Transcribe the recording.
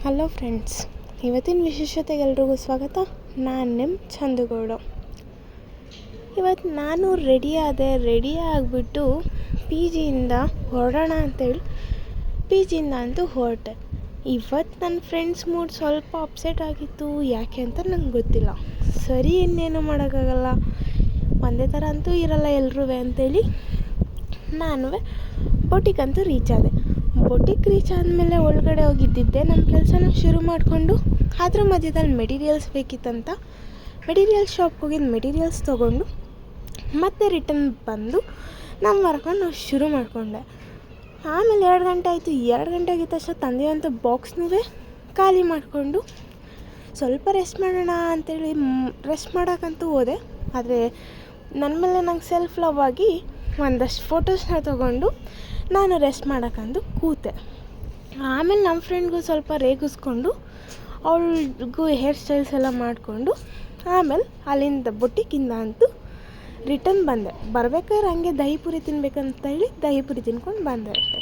Hello friends, ಇವತ್ತಿನ ವಿಶೇಷತೆಗೆ ಎಲ್ರಿಗೂ ಸ್ವಾಗತ. ನಾನು ನಿಮ್ಮ ಚಂದುಗೌಡ. ಇವತ್ತು ನಾನು ರೆಡಿ ಆಗಿಬಿಟ್ಟು ಪಿ ಜಿಯಿಂದ ಹೊರಡೋಣ ಅಂತೇಳಿ ಪಿ ಜಿಯಿಂದ ಅಂತೂ ಹೊರಟೆ. ಇವತ್ತು ನನ್ನ ಫ್ರೆಂಡ್ಸ್ ಮೂಡ್ ಸ್ವಲ್ಪ ಅಪ್ಸೆಟ್ ಆಗಿತ್ತು. ಯಾಕೆ ಅಂತ ನಂಗೆ ಗೊತ್ತಿಲ್ಲ. ಸರಿ, ಇನ್ನೇನು ಮಾಡೋಕ್ಕಾಗಲ್ಲ, ಒಂದೇ ಥರ ಅಂತೂ ಇರಲ್ಲ ಎಲ್ರೂ ಅಂತೇಳಿ ನಾನು ಬೊಟಿಗಂತೂ ರೀಚ್ ಆದೆ. ಬೊಟಿಕ್ ರೀಚ್ ಆದಮೇಲೆ ಒಳಗಡೆ ಹೋಗಿದ್ದಿದ್ದೆ ನಮ್ಮ ಕೆಲಸನ ಶುರು ಮಾಡಿಕೊಂಡು ಅದ್ರ ಮಧ್ಯದಲ್ಲಿ ಮೆಟೀರಿಯಲ್ಸ್ ಬೇಕಿತ್ತಂತ ಮೆಟೀರಿಯಲ್ಸ್ ಶಾಪ್ಗೆ ಹೋಗಿದ್ದು ಮೆಟೀರಿಯಲ್ಸ್ ತೊಗೊಂಡು ಮತ್ತೆ ರಿಟರ್ನ್ ಬಂದು ನಮ್ಮ ವರ್ಕನ್ನು ನಾವು ಶುರು ಮಾಡಿಕೊಂಡೆ. ಆಮೇಲೆ 2 ಗಂಟೆ ಆಯಿತು. 2 ಗಂಟೆ ಆಗಿದ ತಕ್ಷಣ ತಂದೆಯಂಥ ಬಾಕ್ಸ್ನೂ ಖಾಲಿ ಮಾಡಿಕೊಂಡು ಸ್ವಲ್ಪ ರೆಸ್ಟ್ ಮಾಡೋಣ ಅಂತೇಳಿ ರೆಸ್ಟ್ ಮಾಡೋಕ್ಕಂತೂ ಹೋದೆ. ಆದರೆ ನನ್ನ ಮೇಲೆ ನಂಗೆ ಸೆಲ್ಫ್ ಲವ್ ಆಗಿ ಒಂದಷ್ಟು ಫೋಟೋಸ್ನ ತೊಗೊಂಡು ನಾನು ರೆಸ್ಟ್ ಮಾಡೋಕ್ಕಂದು ಕೂತೆ. ಆಮೇಲೆ ನಮ್ಮ ಫ್ರೆಂಡ್ಗೂ ಸ್ವಲ್ಪ ರೇಗಿಸ್ಕೊಂಡು ಅವಳಿಗೂ ಹೇರ್ ಸ್ಟೈಲ್ಸ್ ಎಲ್ಲ ಮಾಡಿಕೊಂಡು ಆಮೇಲೆ ಅಲ್ಲಿಂದ ಬೊಟಿಕ್ಕಿಂದ ಅಂತೂ ರಿಟರ್ನ್ ಬಂದೆ. ಬರ್ಬೇಕಾದ್ರೆ ಹಂಗೆ ದಹಿಪುರಿ ತಿನ್ಬೇಕಂತ ಹೇಳಿ ದಹಿಪುರಿ ತಿನ್ಕೊಂಡು ಬಂದೆ ಅಷ್ಟೆ.